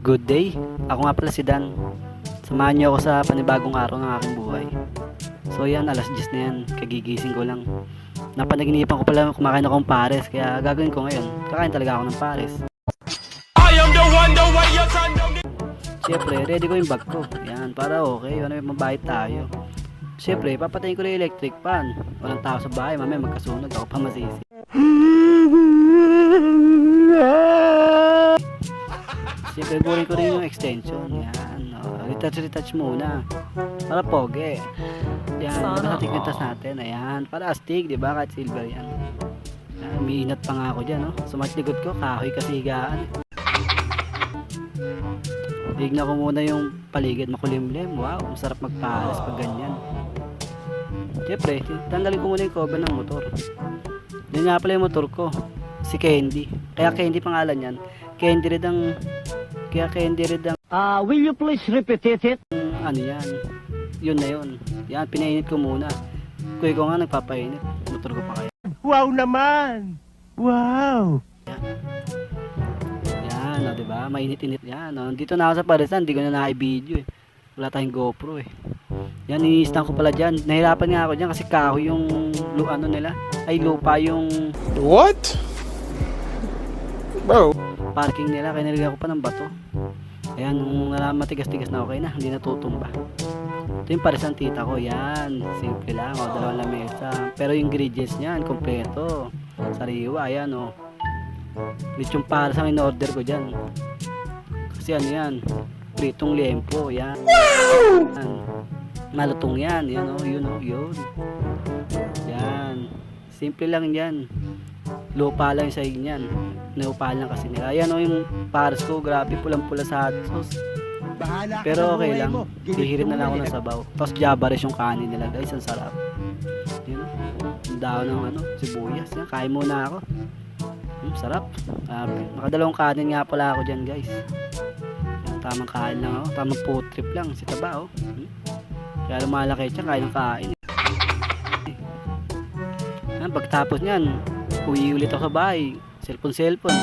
Good day, ako nga pala si Dan. Samahan niyo ako sa panibagong araw ng aking buhay. So yan, alas 10 na yan, kagigising ko lang. Napanaginipan ko pala kumakain akong pares, kaya gagawin ko ngayon, kakain talaga ako ng pares. Siyempre, ready ko yung bag ko. Yan, para okay, ano yung mabayad tayo. Siyempre, papatayin ko na yung electric fan. Walang tao sa bahay, mamaya magkasunog, ako pa masisi. Siyempre, burin ko rin yung extension. Yan, retouch muna. Para pogi. Yan, para sa tignitas natin. Ayan, para astig, di ba? Kahit silver yan. Yan, umiinat pa nga ako dyan, no? Sumatlikod ko, kahoy kasi higaan. Tignan ko muna yung paligid, makulimlim. Wow, masarap magpares pag ganyan. Siyempre, tanggalin ko muna yung cover ng motor. Yan nga pala yung motor ko, si Candy. Kaya Candy pangalan yan. Candy red ang... Kaya Candy red ang... Will you please repeat it? Ano yan? Yun na yun. Yan, pinainit ko muna. Kuya ko nga nagpapainit. Motor ko pa kaya. Wow naman! Wow! Yan, o, diba? Mainit-init yan. O. Dito na ako sa Parisan, hindi ko na na-video eh. Wala tayong GoPro eh. Yan, iniistan ko pala dyan. Nahirapan nga ako dyan kasi kahoy yung ano nila. Ay, lupa yung... What? Bro. Parking nila. Kaya nilagyan ko pa ng bato. Ayan, nung matigas-tigas na okay na. Hindi natutumba. Ito yung Parisan tita ko. Yan. Simple lang. O, dalawang lamesa. Pero yung ingredients niyan, kompleto. Sariwa. Ayan o. Lechong Parisan ang in-order ko dyan. Kasi ano yan. Pritong liempo. Yan. Yan. Malutong yan. Yan o. Yun o. Yun. Yan. Simple lang yan. Lupa lang yung sahig niyan. Naupa lang kasi nila. Ayan o yung pares ko. Grabe pulang-pula sa hot sauce. Pero okay lang. Hihirin na lang ako ng sabaw. Tapos jabares yung kanin nila guys. Ang sarap. Yun o. Ang daon ng ano, sibuyas. Yan. Kain muna ako. Sarap. Nakadalawang kanin nga pala ako dyan guys. Yan, tamang kain lang ako. Tamang food trip lang. Si taba o. Kaya lumalaki siya. Kain ng kain. Yan, pagtapos nyan, uwi ulit ako sa bahay. Cellphone.